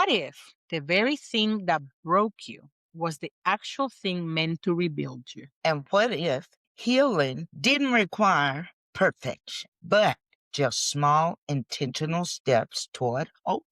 What if the very thing that broke you was the actual thing meant to rebuild you? And what if healing didn't require perfection, but just small intentional steps toward hope?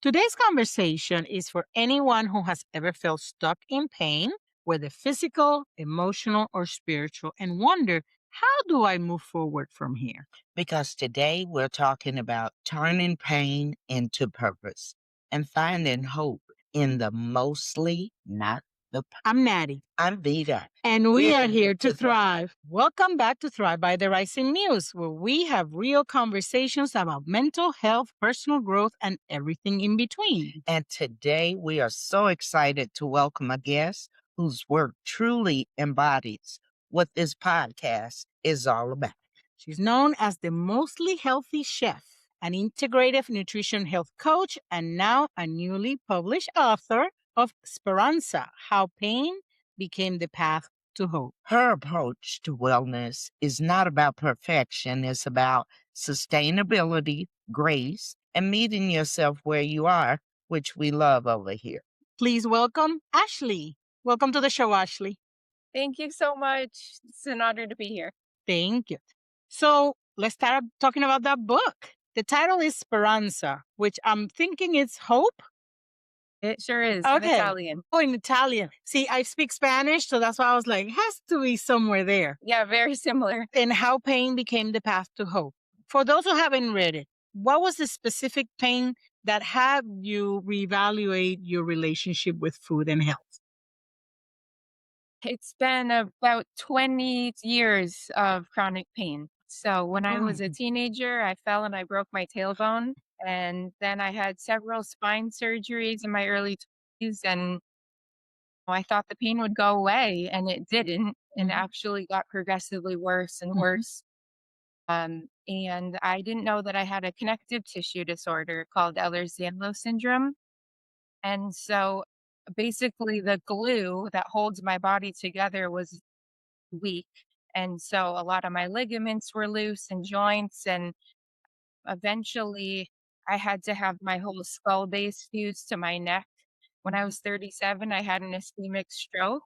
Today's conversation is for anyone who has ever felt stuck in pain, whether physical, emotional, or spiritual, and wonder, how do I move forward from here? Because today we're talking about turning pain into purpose and finding hope in the mostly, not the. I'm Maddie. I'm Vita. And we are here to thrive. Welcome back to Thrive by the Rising Muse, where we have real conversations about mental health, personal growth, and everything in between. And today we are so excited to welcome a guest whose work truly embodies what this podcast is all about. She's known as the Mostly Healthy Chef, an integrative nutrition health coach, and now a newly published author of Speranza, How Pain Became the Path to Hope. Her approach to wellness is not about perfection, it's about sustainability, grace, and meeting yourself where you are, which we love over here. Please welcome Ashley. Welcome to the show, Ashley. Thank you so much. It's an honor to be here. Thank you. So let's start talking about that book. The title is Speranza, which I'm thinking is hope. It sure is. Okay. In Italian. Oh, in Italian. See, I speak Spanish, so that's why I was like, has to be somewhere there. Yeah, very similar. And how pain became the path to hope. For those who haven't read it, what was the specific pain that had you reevaluate your relationship with food and health? It's been about 20 years of chronic pain. So when I was a teenager, I fell and I broke my tailbone. And then I had several spine surgeries in my early 20s. And I thought the pain would go away, and it didn't, and actually got progressively worse and worse. And I didn't know that I had a connective tissue disorder called Ehlers-Danlos syndrome. And so basically the glue that holds my body together was weak. And so a lot of my ligaments were loose and joints. And eventually I had to have my whole skull base fused to my neck. When I was 37, I had an ischemic stroke.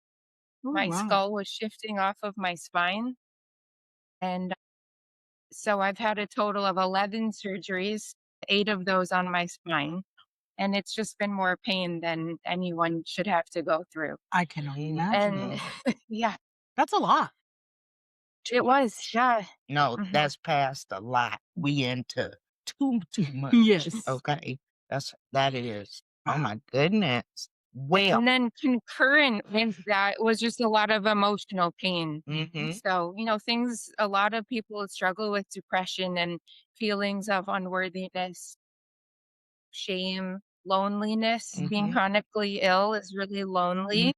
Oh, My wow. skull was shifting off of my spine. And so I've had a total of 11 surgeries, 8 of those on my spine. And it's just been more pain than anyone should have to go through. I can only imagine. And yeah, That's a lot. it was. Yeah. No, Mhm. that's past a lot. We into too much. Yes. Okay. That is. Oh my goodness. Well. And then concurrent with that was just a lot of emotional pain. Mhm. So, things a lot of people struggle with depression and feelings of unworthiness, shame, loneliness. Being Mhm. chronically ill is really lonely.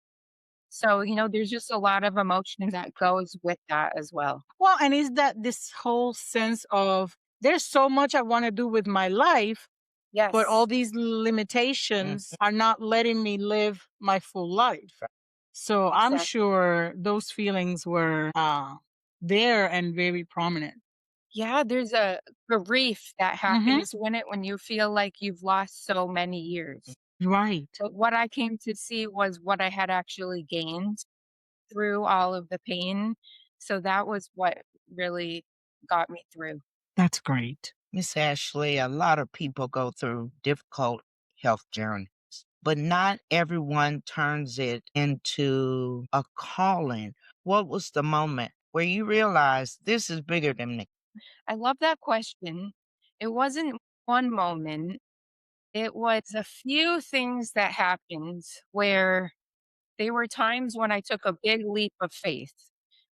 So, there's just a lot of emotion that goes with that as well. Well, and is that this whole sense of there's so much I want to do with my life, Yes. but all these limitations are not letting me live my full life. So I'm Exactly. sure those feelings were there and very prominent. Yeah, there's a grief that happens when you feel like you've lost so many years. Right. But what I came to see was what I had actually gained through all of the pain. So that was what really got me through. That's great. Miss Ashley, a lot of people go through difficult health journeys, but not everyone turns it into a calling. What was the moment where you realized this is bigger than me? I love that question. It wasn't one moment. It was a few things that happened where they were times when I took a big leap of faith.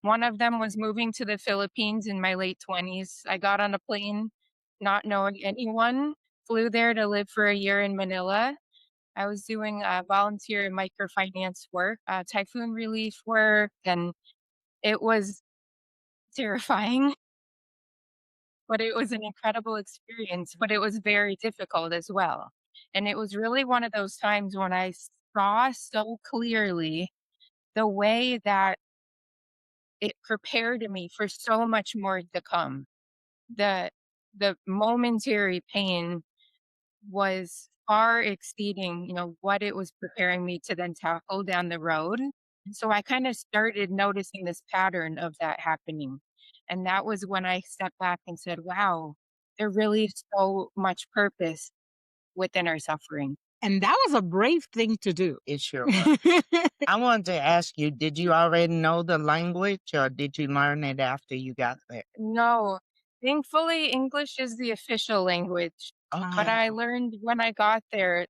One of them was moving to the Philippines in my late 20s. I got on a plane not knowing anyone, flew there to live for a year in Manila. I was doing volunteer microfinance work, typhoon relief work, and it was terrifying, but it was an incredible experience, but it was very difficult as well. And it was really one of those times when I saw so clearly the way that it prepared me for so much more to come. The the momentary pain was far exceeding, what it was preparing me to then tackle down the road. So I kind of started noticing this pattern of that happening. And that was when I stepped back and said, wow, there really is so much purpose within our suffering. And that was a brave thing to do. It sure was. I wanted to ask you, did you already know the language or did you learn it after you got there? No, thankfully, English is the official language. But Okay. I learned when I got there,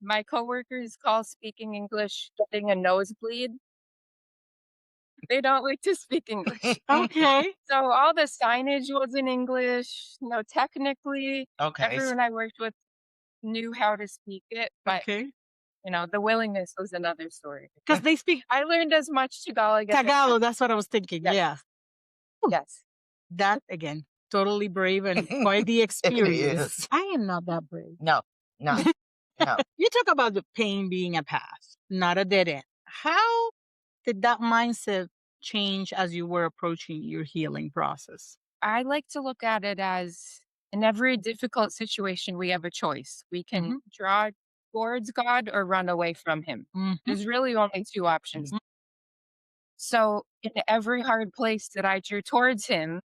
my coworkers call speaking English getting a nosebleed. They don't like to speak English. Okay. So all the signage was in English. Technically, Okay. everyone I worked with knew how to speak it, but Okay. the willingness was another story. Because they speak I learned as much Tagalog as I Tagalog. can. That's what I was thinking. Yes, Yeah. yes. That again, totally brave and quite the It experience. is. I am not that brave. No, no, no. You talk about the pain being a path, not a dead end. How did that mindset change as you were approaching your healing process? I like to look at it as in every difficult situation, we have a choice. We can Hmm. draw towards God or run away from Him. Hmm. There's really only two options. So, in every hard place that I drew towards Him,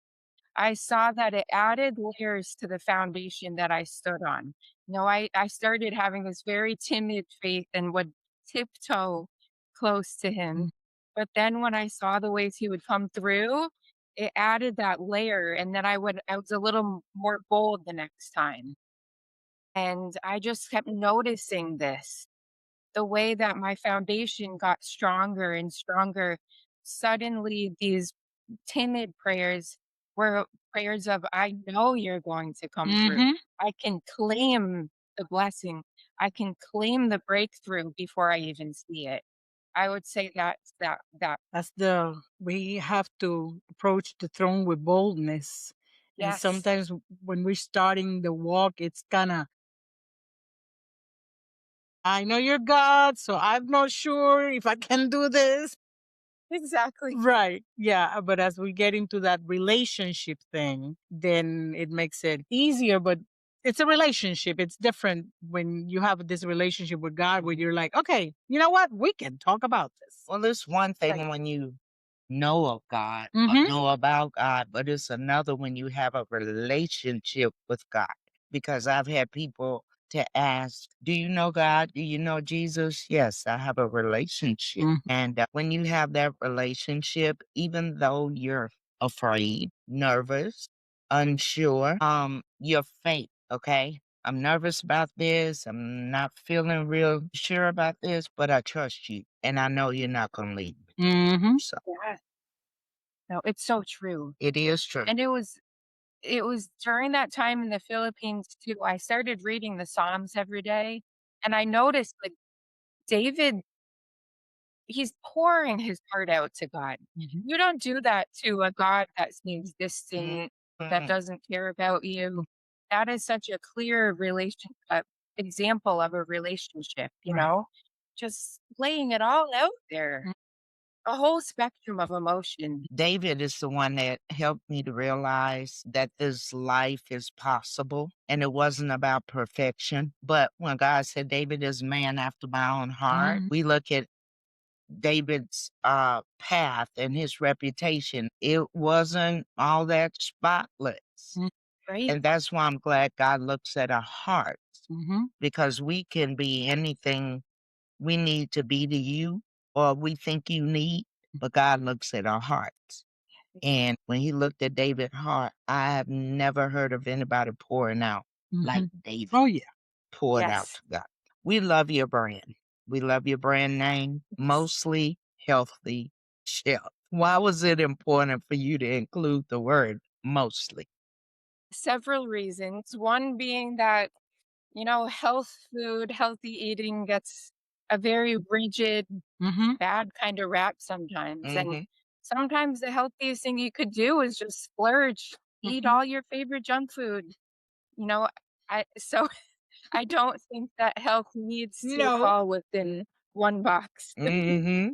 I saw that it added layers to the foundation that I stood on. I started having this very timid faith and would tiptoe close to him. But then when I saw the ways he would come through, it added that layer. And then I was a little more bold the next time. And I just kept noticing this the way that my foundation got stronger and stronger. Suddenly, these timid prayers were prayers of, I know you're going to come through. Hmm. I can claim the blessing. I can claim the breakthrough before I even see it. I would say that That's the we have to approach the throne with boldness. And yes, sometimes when we're starting the walk, it's kind of, I know you're God, so I'm not sure if I can do this. exactly. Right. Yeah. But as we get into that relationship thing, then it makes it easier. But it's a relationship. It's different when you have this relationship with God where you're like, okay, you know what? We can talk about this. Well, it's one Right. thing when you know of God or Mm-hmm. know about God, but it's another when you have a relationship with God. Because I've had people to ask, do you know God? Do you know Jesus? Yes, I have a relationship. And when you have that relationship, even though you're afraid, nervous, unsure, your faith, okay? I'm nervous about this. I'm not feeling real sure about this, but I trust you. And I know you're not going to leave me. Mm-hmm. So Yeah. No, it's so true. it is true. And it was during that time in the Philippines too, I started reading the Psalms every day, and I noticed, like, David, he's pouring his heart out to God. Mhm. You don't do that to a God that seems Mhm. distant, that Mhm. doesn't care about you. That is such a clear example of a relationship, Right. Just laying it all out there, a whole spectrum of emotion. David is the one that helped me to realize that this life is possible and it wasn't about perfection. But when God said David is a man after my own heart, Mhm. we look at David's path and his reputation. It wasn't all that spotless. Mm. Right? And that's why I'm glad God looks at our hearts Mhm. because we can be anything we need to be to you or we think you need, but God looks at our hearts. And when he looked at David's heart, I have never heard of anybody pouring out like Mhm. David Oh, yeah. poured out Yes. to God. We love your brand. We love your brand name, Yes. mostly healthy shelf. Why was it important for you to include the word mostly? Several reasons. One being that, healthy eating gets a very rigid, Mhm. bad kind of rap sometimes. And Hmm. sometimes the healthiest thing you could do is just splurge, eat Mhm. all your favorite junk food. You know, so I don't think that health needs to No. fall within one box. Hmm.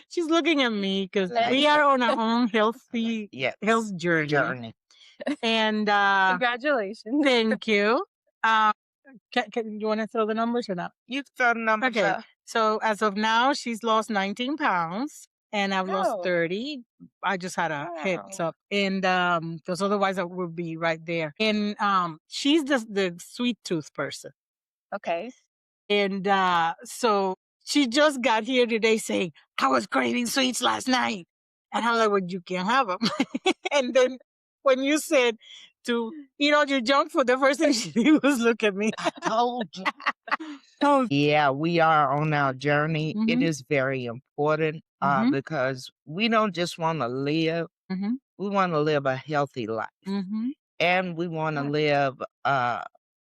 She's looking at me because Like, we are on our own healthy Yes. health journey. Journey. And congratulations. thank you. You want to throw the numbers or not? You throw the numbers Okay. up. So as of now, she's lost 19 pounds and I've lost Oh, 30. I just had a heads wow. up. And because otherwise I would be right there. And she's the sweet tooth person. Okay. And so she just got here today saying, I was craving sweets last night. And I'm like, well, you can't have them. And then when you said to eat all your junk food, the first thing she did was look at me. I told you. Oh, Yeah, we are on our journey. It Mhm. is very important Mhm. because we don't just want to live, Mhm. we want to live a healthy life. Mhm. And we want to Yeah. live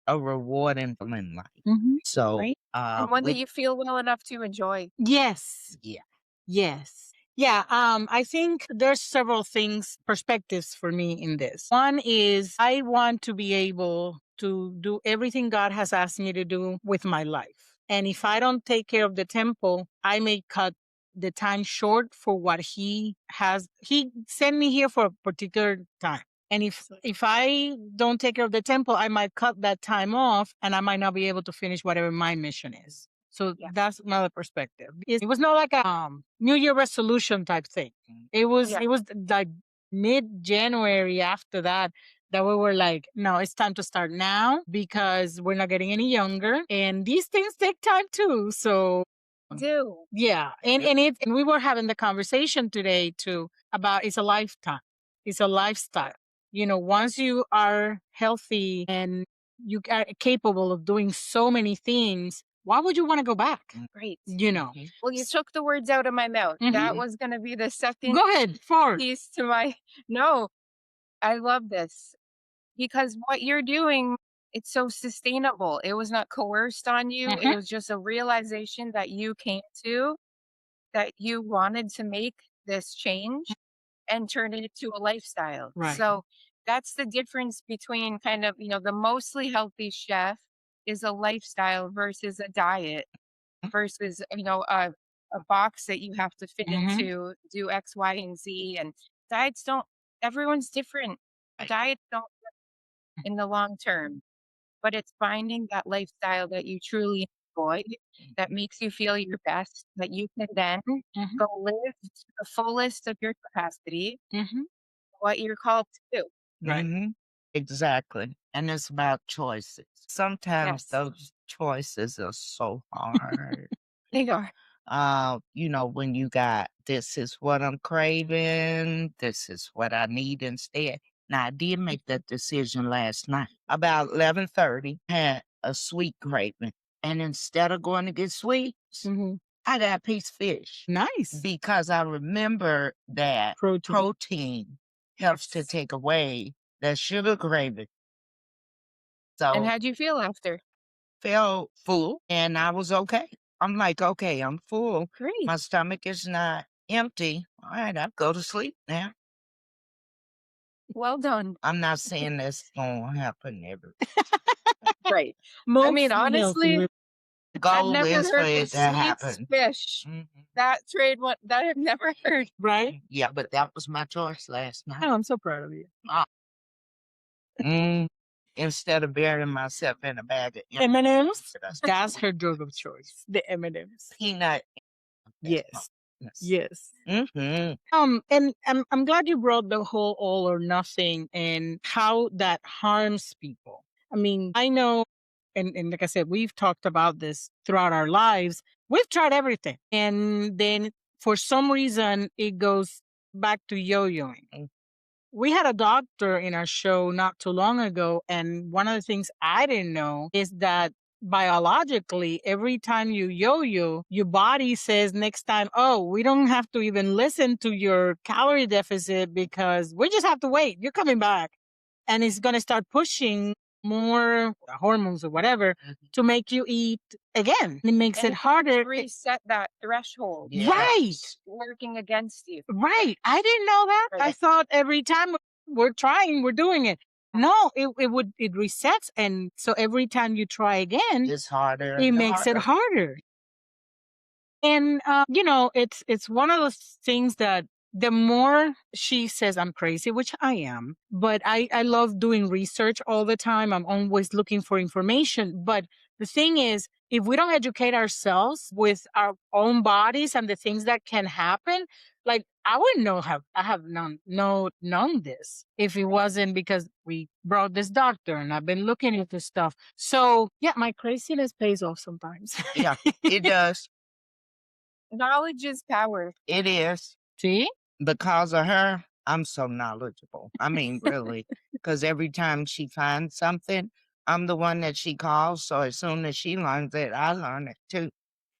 a rewarding life. Mhm. So, Right. And one that with you feel well enough to enjoy. Yes. yeah, Yes. Yeah, I think there's several things, perspectives for me in this. One is I want to be able to do everything God has asked me to do with my life. And if I don't take care of the temple, I may cut the time short for what he sent me here for a particular time. And if I don't take care of the temple, I might cut that time off and I might not be able to finish whatever my mission is. So Yeah. that's another perspective. It was not like a New Year resolution type thing. Yeah. It was like mid January after that we were like, no, it's time to start now because we're not getting any younger and these things take time too. So Do. yeah, and we were having the conversation today too about it's a lifetime. It's a lifestyle. You know, once you are healthy and you are capable of doing so many things, why would you want to go back? Great. You know. Well, you took the words out of my mouth. That Mhm. was going to be the second Go ahead, forward. piece to my. No, I love this because what you're doing, it's so sustainable. It was not coerced on you. It Mhm. was just a realization that you came to that you wanted to make this change and turn it into a lifestyle. Right. So that's the difference between kind of, the mostly healthy chef is a lifestyle versus a diet versus, a box that you have to fit Mhm. into, do X, Y, and Z. And diets don't, everyone's different. Diets don't work in the long term, but it's finding that lifestyle that you truly enjoy, that makes you feel your best, that you can then Mhm. go live to the fullest of your capacity, Mhm. what you're called to do. Right. Mhm. Exactly. And it's about choices. Sometimes Yes, those choices are so hard. they are. When you got this is what I'm craving, this is what I need instead. Now I did make that decision last night. About 11:30, had a sweet craving. And instead of going to get sweets, Mhm. I got a piece of fish Nice. because I remember that Protein. protein helps to Yes. take away that sugar craving. And So how'd you feel after? felt full and I was okay. I'm like, okay, I'm full. Great. My stomach is not empty. All right, I'll go to sleep now. Well done. I'm not saying that's gonna happen every Right. I mean, Mostly healthy. honestly, the I've goal never is for heard the it to sweets happen. fish. Mhm. That trade one that I've never heard. Right? Yeah, but that was my choice last night. Oh, I'm so proud of you. Mm, Instead of burying myself in a bag of M&M's? M&Ms, That's her drug of choice. The M&Ms. peanut. Yes. Yes. Mm-hmm. And I'm glad you brought the whole all or nothing and how that harms people. I mean, I know, and like I said, we've talked about this throughout our lives. We've tried everything. And then for some reason, it goes back to yo-yoing. We had a doctor in our show not too long ago, and one of the things I didn't know is that biologically, every time you yo-yo, your body says next time, oh, we don't have to even listen to your calorie deficit because we just have to wait. You're coming back. And it's going to start pushing more hormones or whatever to make you eat again. It makes And it harder. reset that threshold. Right. That's working against you. Right. I didn't know that. I Right. thought every time we're trying, we're doing it. No, it resets. And so every time you try again, It's harder. it and makes it harder. And, it's one of those things that the more she says I'm crazy, which I am, but I love doing research all the time. I'm always looking for information. But the thing is, if we don't educate ourselves with our own bodies and the things that can happen, like I wouldn't know have I have known this if it wasn't because we brought this doctor and I've been looking into stuff. So yeah, my craziness pays off sometimes. Yeah, it does. Knowledge is power. It is. See? Because of her, I'm so knowledgeable. I mean, really, because every time she finds something, I'm the one that she calls. So as soon as she learns it, I learn it too.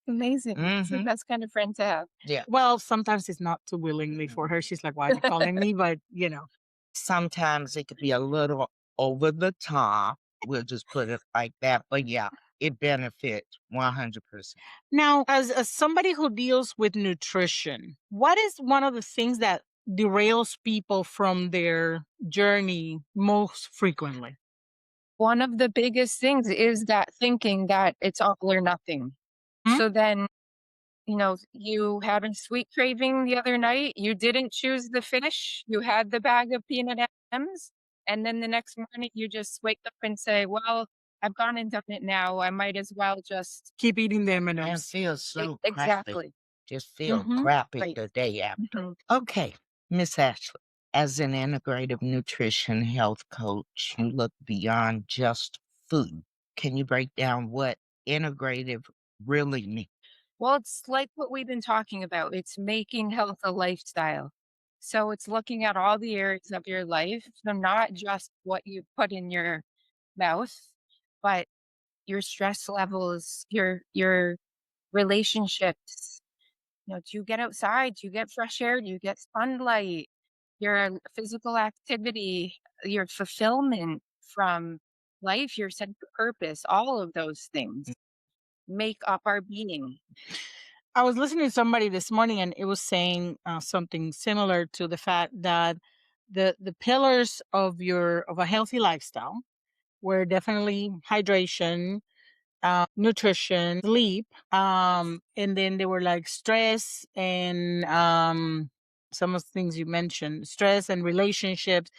Amazing. It's the Hmm. best kind of friend to have. Yeah. Well, sometimes it's not too willingly for her. She's like, why are you calling me? But, Sometimes it could be a little over the top. We'll just put it like that. But yeah, it benefits 100%. Now, as somebody who deals with nutrition, what is one of the things that derails people from their journey most frequently? One of the biggest things is that thinking that it's all or nothing. Hmm? So then, you had a sweet craving the other night. You didn't choose the fish. You had the bag of peanut M&Ms, and then the next morning you just wake up and say, "Well, I've gone and done it now. I might as well just." Keep eating the Man, M&Ms. feels so crappy. Exactly. Just feel Mm-hmm. crappy Right. the day after. Mhm. Okay, Miss Ashley, as an integrative nutrition health coach, you look beyond just food. Can you break down what integrative really means? Well, it's like what we've been talking about. It's making health a lifestyle. So it's looking at all the areas of your life. So not just what you put in your mouth, but your stress levels, your relationships. Do you get outside? Do you get fresh air? Do you get sunlight? Your physical activity, your fulfillment from life, your sense of purpose, all of those things make up our being. I was listening to somebody this morning, and it was saying something similar to the fact that the pillars of a healthy lifestyle were definitely hydration, nutrition, sleep, and then they were like stress and some of the things you mentioned, stress and relationships.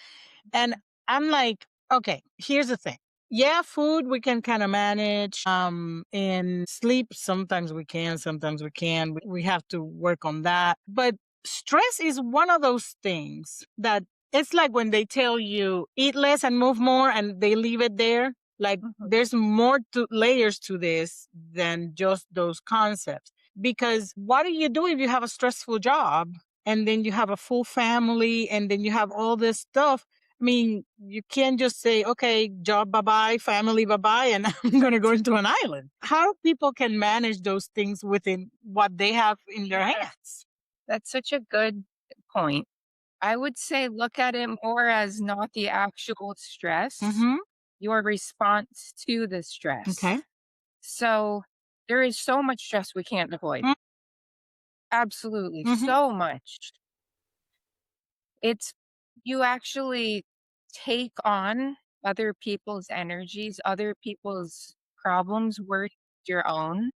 And I'm like, okay, here's the thing. Yeah, food we can kind of manage. And sleep sometimes we can, sometimes we can. We have to work on that. But stress is one of those things that it's like when they tell you eat less and move more and they leave it there. Like Mhm. there's more to layers to this than just those concepts. Because what do you do if you have a stressful job and then you have a full family and then you have all this stuff? I mean, you can't just say, okay, job bye bye, family bye bye, and I'm going to go into an island. How people can manage those things within what they have in their hands? That's such a good point. I would say look at it more as not the actual stress, Mm-hmm. your response to the Okay. stress. So there is so much stress we can't avoid. Absolutely. Mm-hmm. So much. It's you actually take on other people's energies, other people's problems worth your own.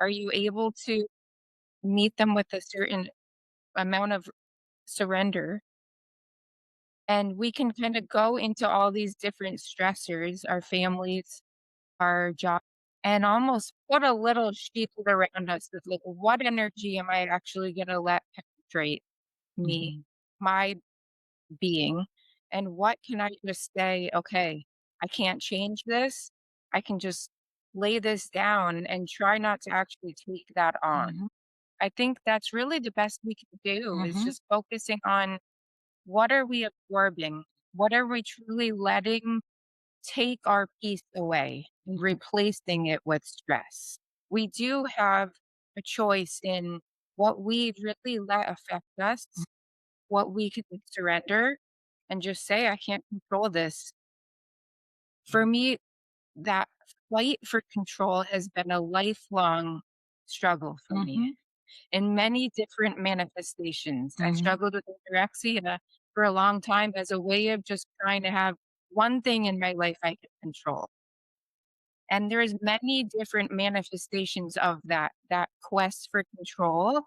Are you able to meet them with a certain amount of surrender? And we can kind of go into all these different stressors, our families, our job, and almost put a little shield around us with like, what energy am I actually going to let penetrate me, Mm-hmm. my being? And what can I just say, okay, I can't change this. I can just lay this down and try not to actually take that on. Mm-hmm. I think that's really the best we can do is Mm-hmm. just focusing on what are we absorbing? What are we truly letting take our peace away and replacing it with stress? We do have a choice in what we really let affect us, what we can surrender and just say, I can't control this. For me, that fight for control has been a lifelong struggle for me Mm-hmm. in many different manifestations. I Mm-hmm. struggled with anorexia for a long time as a way of just trying to have one thing in my life I could control. And there's many different manifestations of that. That quest for control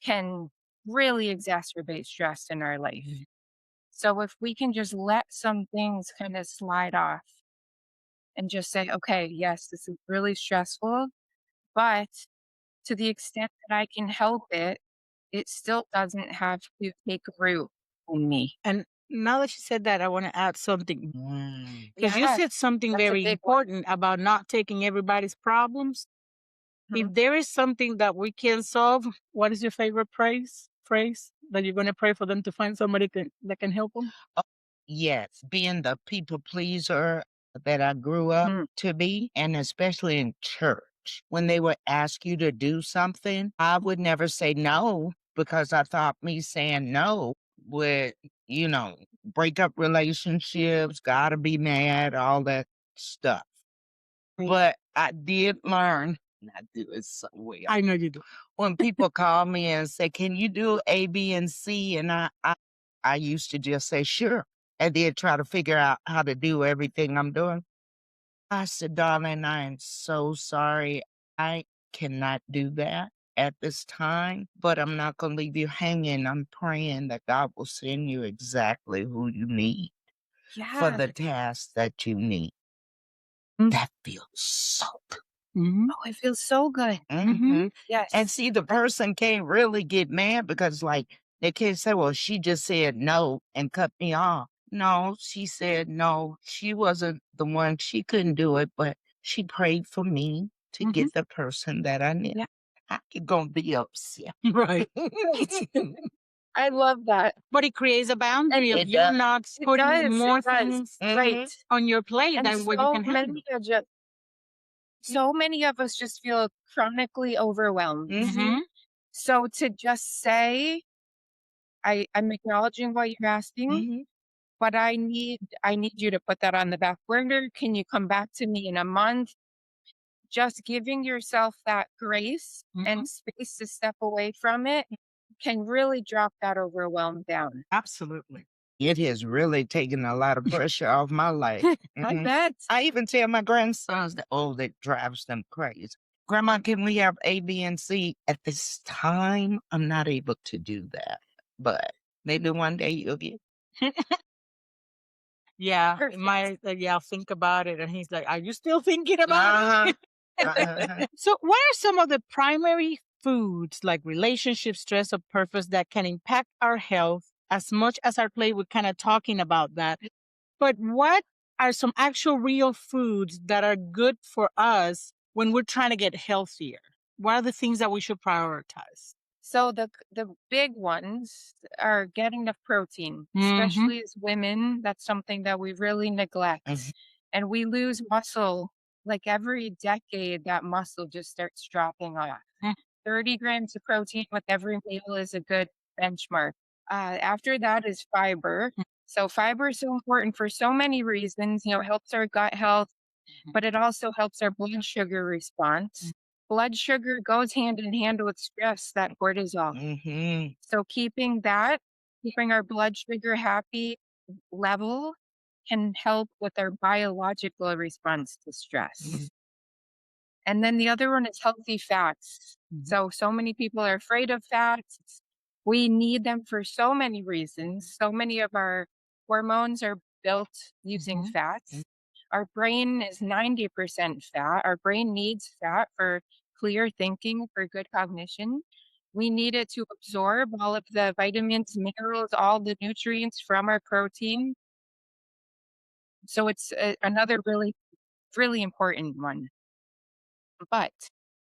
can really exacerbate stress in our life. So if we can just let some things kind of slide off and just say, okay, yes, this is really stressful, but to the extent that I can help it, it still doesn't have to take root in me. And now that you said that, I want to add something because you Yeah, said something that's a very big one. important about not taking everybody's problems. Mhm. If there is something that we can solve, what is your favorite phrase that you're going to pray for them to find somebody that can help them? Oh, yes, being the people pleaser that I grew up Mhm. to be, and especially in church. When they would ask you to do something, I would never say no because I thought me saying no would, you know, break up relationships, gotta be mad, all that stuff. Right. But I did learn, and I do it so well. I know you do. When people call me and say, "Can you do A, B, and C?" And I used to just say, "Sure," and then try to figure out how to do everything I'm doing. I said, "Darling, I am so sorry. I cannot do that at this time, but I'm not gonna leave you hanging. I'm praying that God will send you exactly who you need for Yeah. the task that you need." That feels so good. Mm-hmm. Oh, it feels so good. Mm-hmm. Mhm. And Yes. see, the person can't really get mad because, like, they can't say, "Well, she just said no and cut me off." No, she said no. She wasn't the one. She couldn't do it, but she prayed for me to Mm-hmm. get the person that I need. Yeah. I could gonna be upset. Right. I love that. But it creates a And boundary of It you does. not it putting does. It more does. things Right. Mhm. on your plate And than what you can handle. so many of us just feel chronically overwhelmed. Mm-hmm. Mhm. So to just say, I'm acknowledging what you're asking, Mhm. but I need you to put that on the back burner. Can you come back to me in a month? Just giving yourself that grace Mm-hmm. and space to step away from it can really drop that overwhelm down. Absolutely. It has really taken a lot of pressure off my life. I Mhm. bet. I even tell my grandsons that, oh, that drives them crazy. Grandma, can we have A, B, and C? At this time, I'm not able to do that. But maybe one day you'll get. Yeah, Perfect. yeah, I'll think about it. And he's like, "Are you still thinking about Uh-huh. it?" Uh-huh. So, what are some of the primary foods like relationship, stress, or purpose that can impact our health as much as our plate? We're kind of talking about that. But what are some actual real foods that are good for us when we're trying to get healthier? What are the things that we should prioritize? So the big ones are getting enough protein, Mm-hmm. especially as women. That's something that we really neglect, Mhm. and we lose muscle. Like every decade, that muscle just starts dropping off. 30 grams of protein with every meal is a good benchmark. After that is fiber. So fiber is so important for so many reasons. You know, it helps our gut health, but it also helps our blood sugar response. Blood sugar goes hand in hand with stress, that cortisol. Mhm. So keeping our blood sugar happy level can help with our biological response to Mhm. stress. And then the other one is healthy fats. Mhm. So many people are afraid of fats. We need them for so many reasons. So many of our hormones are built using Mhm. fats. Our brain is 90% fat. Our brain needs fat for clear thinking, for good cognition. We need it to absorb all of the vitamins, minerals, all the nutrients from our protein. So it's another really, really important one. But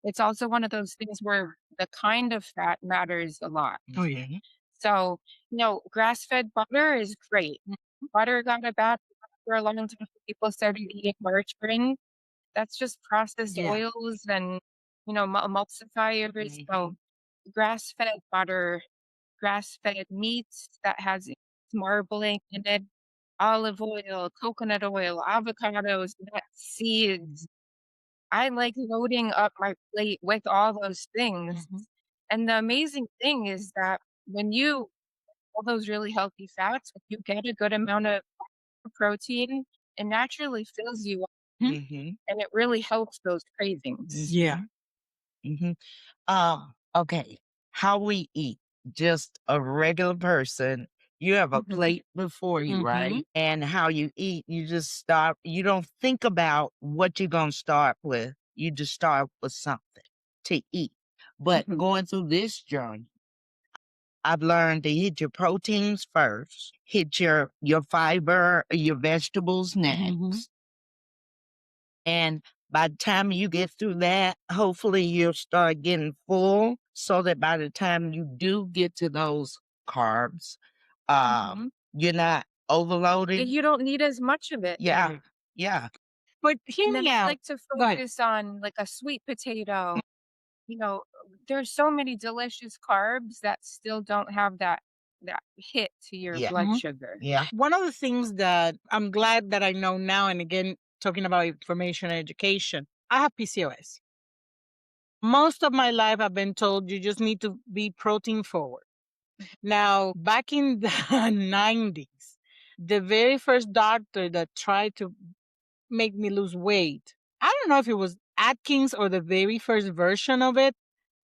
it's also one of those things where the kind of fat matters a lot. Oh, yeah. Mhm. So, grass-fed butter is great. Butter got a bad rap for a long time. People started eating margarine. That's just processed Yeah. oils and, emulsifiers. So, Mhm. grass-fed butter, grass-fed meats that has marbling in it, olive oil, coconut oil, avocados, nuts, seeds. I like loading up my plate with all those things, Mhm. and the amazing thing is that when you all those really healthy fats, when you get a good amount of protein, it naturally fills you up, Mhm. and it really helps those cravings. Yeah. Mhm. Mhm. Okay. How we eat. just a regular person. You have a Mhm. plate before you, right? And how you eat, you just start, you don't think about what you're going to start with. You just start with something to eat. But Mhm. going through this journey, I've learned to hit your proteins first, hit your fiber, your vegetables next. And by the time you get through that, hopefully you'll start getting full so that by the time you do get to those carbs, you're not overloaded. You don't need as much of it. Yeah. Yeah. But hear And then me I out. like to Go ahead. focus on like a sweet potato. You know, there's so many delicious carbs that still don't have that hit to your Yeah. blood sugar. Yeah. One of the things that I'm glad that I know now, and again, talking about information and education, I have PCOS. Most of my life, I've been told you just need to be protein forward. Now, back in the 90s, the very first doctor that tried to make me lose weight, I don't know if it was Atkins or the very first version of it,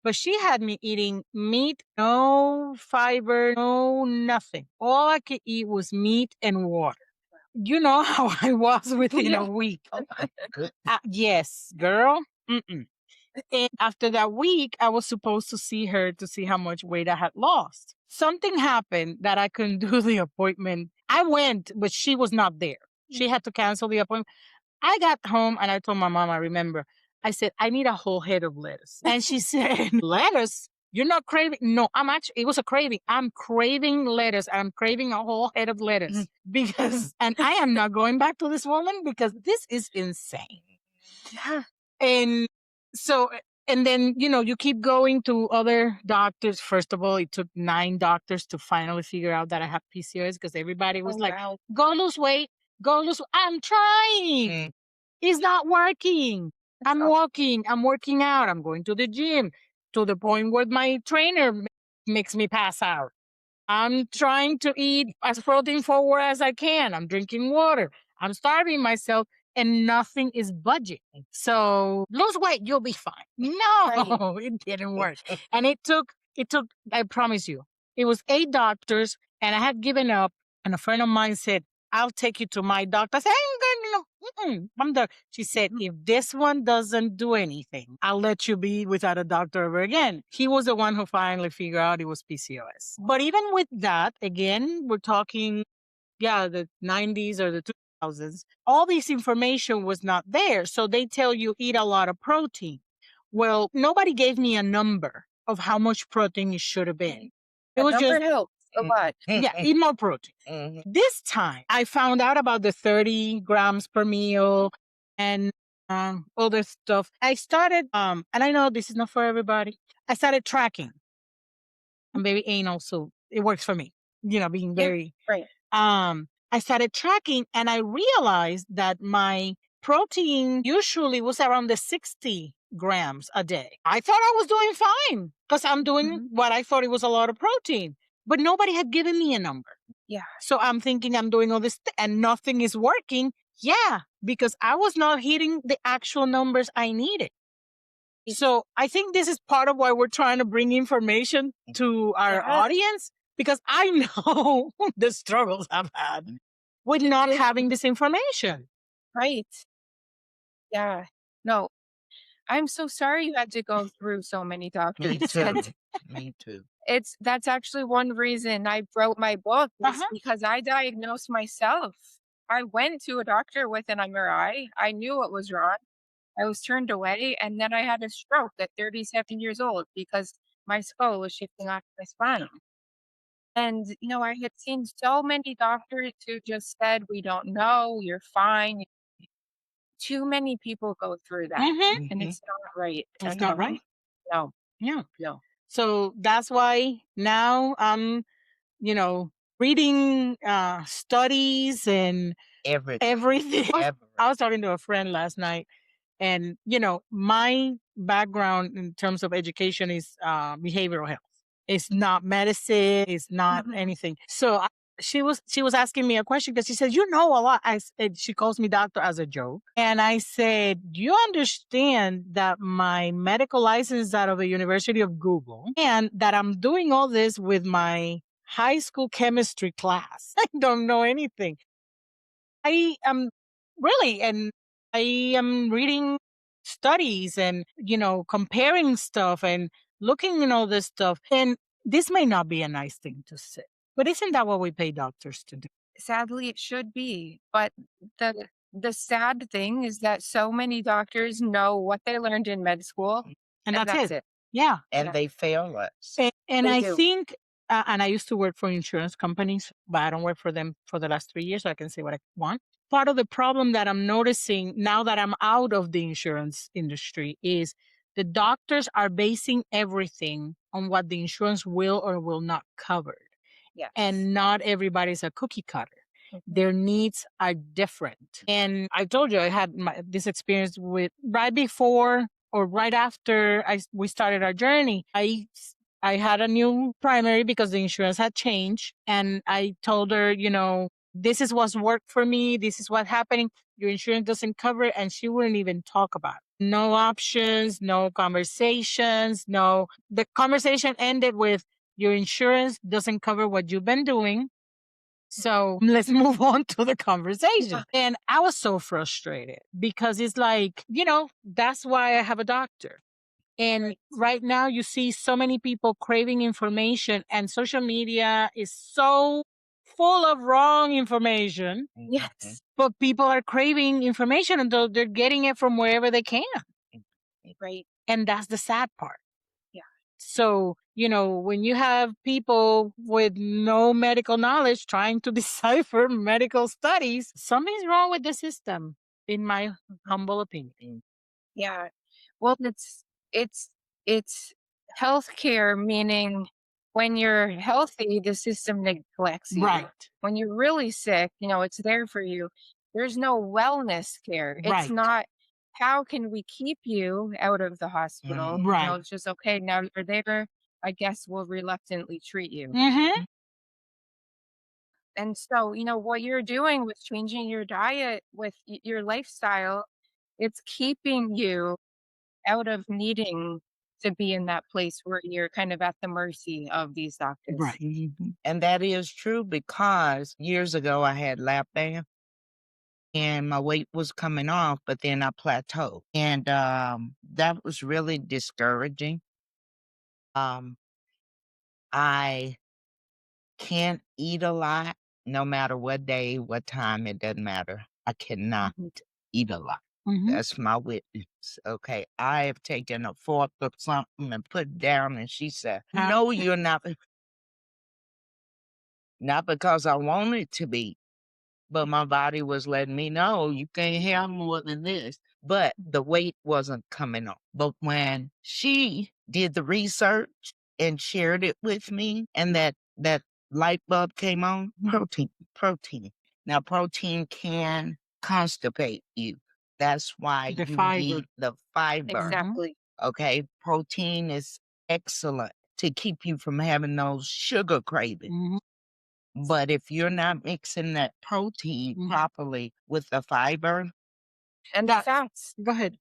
but she had me eating meat, no fiber, no nothing. All I could eat was meat and water. You know how I was within a week. Oh my goodness. Yes, girl. Mm-mm. And after that week, I was supposed to see her to see how much weight I had lost. Something happened that I couldn't do the appointment. I went, but she was not there. She had to cancel the appointment. I got home and I told my mom, I remember, I said, I need a whole head of lettuce. And she said, lettuce? You're not craving? No, I'm actually, it was a craving. I'm craving lettuce. I'm craving a whole head of lettuce because, and I am not going back to this woman because this is insane. Yeah. And so, and then, you know, you keep going to other doctors. First of all, it took 9 doctors to finally figure out that I have PCOS because everybody was like, Wow. go lose weight, go lose. I'm trying. It's not working. I'm walking. I'm working out. I'm going to the gym to the point where my trainer makes me pass out. I'm trying to eat as protein forward as I can. I'm drinking water. I'm starving myself and nothing is budging. So lose weight, you'll be fine. No, it didn't work. And it took, I promise you, it was 8 doctors and I had given up. And a friend of mine said, I'll take you to my doctor. I said, I ain't going, I'm the, she said, if this one doesn't do anything, I'll let you be without a doctor ever again. He was the one who finally figured out it was PCOS. But even with that, again, we're talking, the 90s or the 2000s, all this information was not there. So they tell you eat a lot of protein. Well, nobody gave me a number of how much protein it should have been. It was Number just, helps a lot. eat more protein. This time, I found out about the 30 grams per meal and other stuff. I started, and I know this is not for everybody. I started tracking. I'm very anal, so it works for me. You know, being Yeah, very. right. I started tracking, and I realized that my protein usually was around the 60 grams a day. I thought I was doing fine because I'm doing what I thought it was a lot of protein, but nobody had given me a number. Yeah. So I'm thinking I'm doing all this and nothing is working. Yeah, because I was not hitting the actual numbers I needed. So I think this is part of why we're trying to bring information to our audience because I know the struggles I've had with not having this information. Right. Yeah. No, I'm so sorry you had to go through so many Me doctors. too. And Me too. that's actually one reason I wrote my book was because I diagnosed myself. I went to a doctor with an MRI. I knew what was wrong. I was turned away, and then I had a stroke at 37 years old because my skull was shifting off my spine. And, I had seen so many doctors who just said, we don't know, you're fine. Too many people go through that, and it's not right. That's not right. No, Yeah. no. So that's why now I'm, reading studies and everything. I was talking to a friend last night, and my background in terms of education is behavioral health. It's not medicine. It's not anything. So she was asking me a question because she said, "You know a lot." She calls me doctor as a joke, and I said, "You understand that my medical license is out of the University of Google, and that I'm doing all this with my high school chemistry class. I don't know anything. I am really, and I am reading studies and, comparing stuff and looking at all this stuff. And this may not be a nice thing to say, but isn't that what we pay doctors to do?" Sadly, it should be, but the sad thing is that so many doctors know what they learned in med school, And and that's that's it. it. Yeah. And Yeah, they fail us. And they I do. think, and I used to work for insurance companies, but I don't work for them for the last 3 years, so I can say what I want. Part of the problem that I'm noticing now that I'm out of the insurance industry is the doctors are basing everything on what the insurance will or will not cover. Yes. And not everybody's a cookie cutter. Mhm. Their needs are different. And I told you I had this experience with right before or right after we started our journey. I had a new primary because the insurance had changed, and I told her, this is what's worked for me. This is what's happening. Your insurance doesn't cover it, and she wouldn't even talk about it. No options, no conversations, no. The conversation ended with, your insurance doesn't cover what you've been doing. So let's move on to the conversation. Yeah. And I was so frustrated because it's like, that's why I have a doctor. And right now, you see so many people craving information, and social media is so full of wrong information. Yes. But people are craving information and they're getting it from wherever they can. Right. And that's the sad part. Yeah. So, when you have people with no medical knowledge trying to decipher medical studies, something's wrong with the system, in my humble opinion. Yeah. Well, it's it's healthcare, meaning when you're healthy, the system neglects you. Right. When you're really sick, it's there for you. There's no wellness care. It's Right. not, how can we keep you out of the hospital? Right. It's just, okay, now you're there. I guess we'll reluctantly treat you. Mm-hmm. And so, what you're doing with changing your diet, with your lifestyle, it's keeping you out of needing to be in that place where you're kind of at the mercy of these doctors. Right. Mm-hmm. And that is true because years ago I had lap band and my weight was coming off, but then I plateaued. And that was really discouraging. Um, I can't eat a lot, no matter what day, what time, it doesn't matter. I cannot Mhm. eat a lot. Mm-hmm. That's my witness. Okay. I have taken a fork or something and put it down, and she said, "No, you're not." Not because I wanted to be, but my body was letting me know you can't have more than this. But the weight wasn't coming on. But when she did the research and shared it with me, and that light bulb came on, protein. Now protein can constipate you. That's why The you fiber. need the fiber. Exactly. Okay, protein is excellent to keep you from having those sugar cravings. Mm-hmm. But if you're not mixing that protein properly with the fiber, And the fats. Go ahead.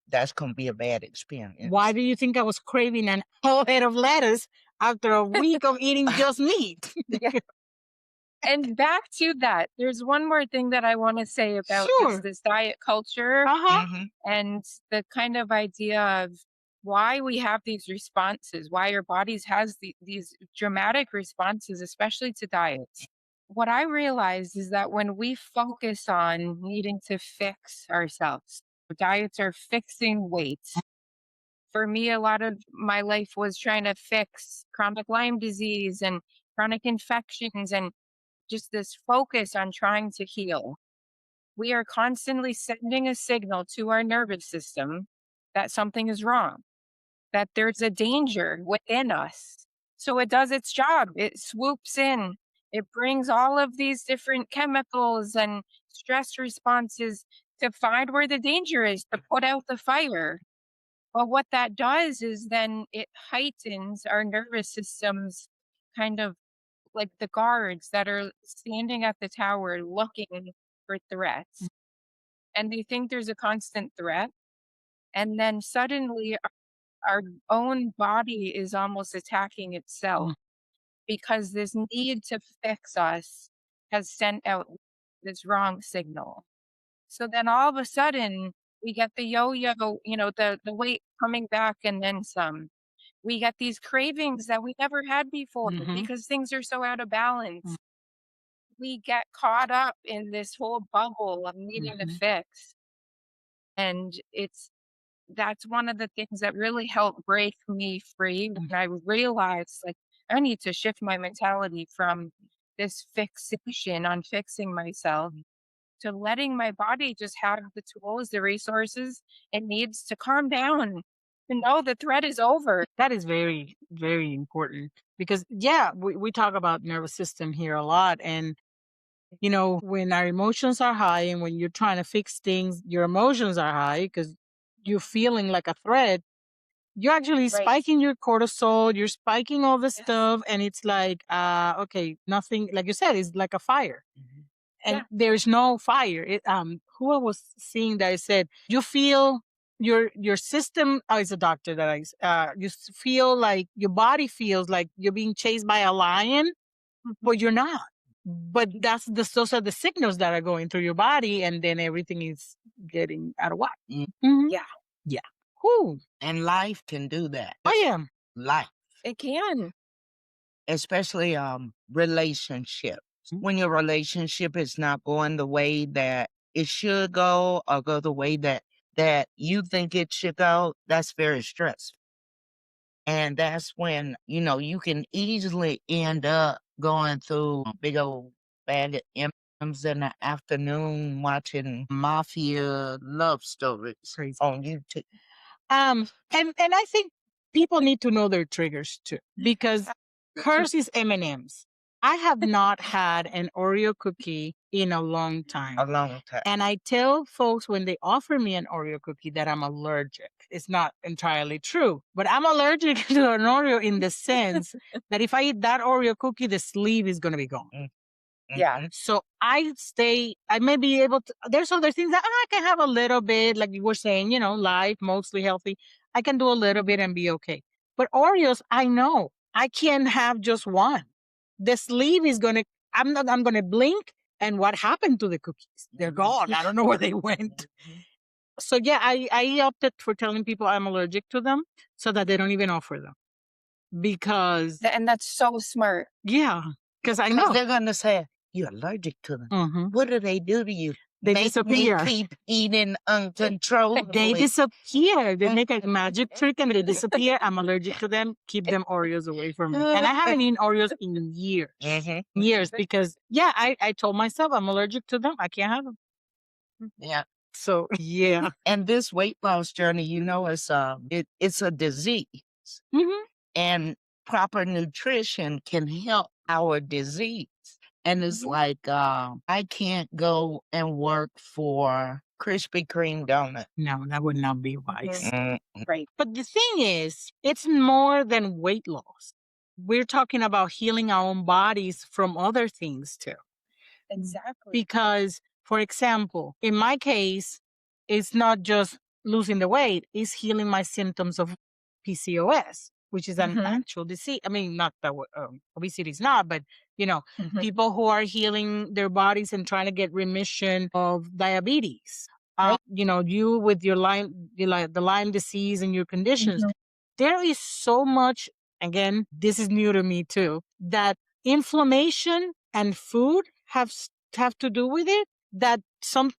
that's gonna be a bad experience. Why do you think I was craving an whole head of lettuce after a week of eating just meat? Yeah. And back to that, there's one more thing that I want to say about Sure. just this diet culture Uh-huh. Mhm. and the kind of idea of why we have these responses, why our bodies has these dramatic responses, especially to diets. What I realized is that when we focus on needing to fix ourselves, diets are fixing weight. For me, a lot of my life was trying to fix chronic Lyme disease and chronic infections and just this focus on trying to heal. We are constantly sending a signal to our nervous system that something is wrong, that there's a danger within us. So it does its job. It swoops in. It brings all of these different chemicals and stress responses to find where the danger is, to put out the fire. But what that does is then it heightens our nervous system's kind of like the guards that are standing at the tower looking for threats, and they think there's a constant threat. And then suddenly our own body is almost attacking itself because this need to fix us has sent out this wrong signal. So then all of a sudden we get the yo-yo, the weight coming back and then some. We get these cravings that we never had before because things are so out of balance. We get caught up in this whole bubble of needing to fix. And that's one of the things that really helped break me free when I realized, like, I need to shift my mentality from this fixation on fixing myself to letting my body just have the tools, the resources it needs to calm down, to know the threat is over. That is very, very important because, yeah, we talk about nervous system here a lot. And, when our emotions are high and when you're trying to fix things, your emotions are high because you're feeling like a threat. You're actually Right. spiking your cortisol, you're spiking all this stuff. And it's like, okay, nothing, like you said, is like a fire. And Yeah. there's no fire. Who I was seeing that I said, you feel your system. Oh, it's a doctor that feel like your body feels like you're being chased by a lion, but you're not. But those are the signals that are going through your body, and then everything is getting out of whack. Yeah, Yeah. Whew. And life can do that. Oh yeah. Life, it can. especially relationships. When your relationship is not going the way that it should go or go the way that you think it should go, that's very stressful. And that's when, you can easily end up going through a big old bag of M&Ms in the afternoon watching mafia love stories Crazy. on YouTube. And I think people need to know their triggers too, because hers is M&Ms. I have not had an Oreo cookie in a long time. A long time. And I tell folks when they offer me an Oreo cookie that I'm allergic. It's not entirely true, but I'm allergic to an Oreo in the sense that if I eat that Oreo cookie, the sleeve is going to be gone. Yeah. So I may be able to, there's other things that I can have a little bit, like you were saying, light, mostly healthy. I can do a little bit and be okay. But Oreos, I know I can't have just one. The sleeve is going to, I'm going to blink. And what happened to the cookies? They're gone. I don't know where they went. So yeah, I opted for telling people I'm allergic to them so that they don't even offer them. Because, And that's so smart. yeah, because I Because know. they're going to say, you're allergic to them. What do they do to you? They Make disappear. me keep eating uncontrollably. They disappear. They make a magic trick and they disappear. I'm allergic to them. Keep them Oreos away from me. And I haven't eaten Oreos in years. Years because, yeah, I told myself I'm allergic to them. I can't have them. Yeah. So, yeah. And this weight loss journey, it's a disease. And proper nutrition can help our disease. And it's like, I can't go and work for Krispy Kreme donuts. No, that would not be wise. Right. But the thing is, it's more than weight loss. We're talking about healing our own bodies from other things too. Exactly. Because, for example, in my case, it's not just losing the weight, it's healing my symptoms of PCOS, which is an actual disease. I mean, not that obesity is not, but, people who are healing their bodies and trying to get remission of diabetes. You with your the Lyme disease and your conditions, there is so much, again, this is new to me too, that inflammation and food have to do with it, that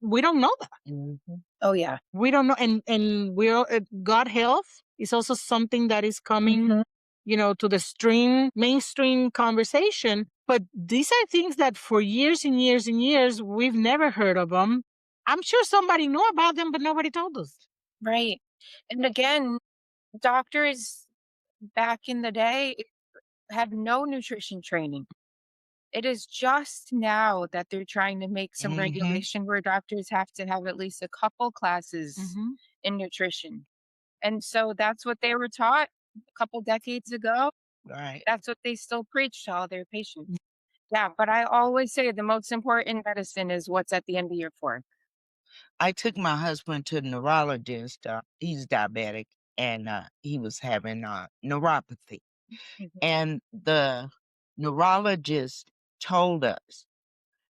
we don't know that. Oh yeah. We don't know. And we're gut health is also something that is coming, to the mainstream conversation. But these are things that for years and years and years, we've never heard of them. I'm sure somebody knew about them, but nobody told us. Right. And again, doctors back in the day had no nutrition training. It is just now that they're trying to make some regulation where doctors have to have at least a couple classes in nutrition. And so that's what they were taught a couple decades ago. Right. That's what they still preach to all their patients. Yeah, but I always say the most important medicine is what's at the end of your fork. I took my husband to the neurologist. He's diabetic and he was having neuropathy. Mhm. And the neurologist told us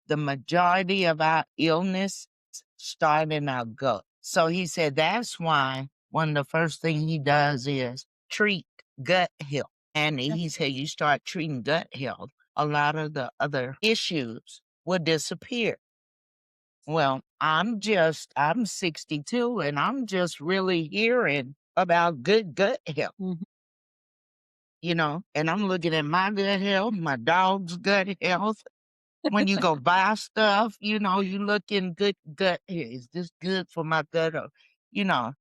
the majority of our illness start in our gut. So he said that's why one of the first things he does is treat gut health. And he said you start treating gut health, a lot of the other issues will disappear. Well, I'm 62 and I'm just really hearing about good gut health, and I'm looking at my gut health, my dog's gut health. When you go buy stuff, you look in good gut here. Is this good for my gut? Or, you know,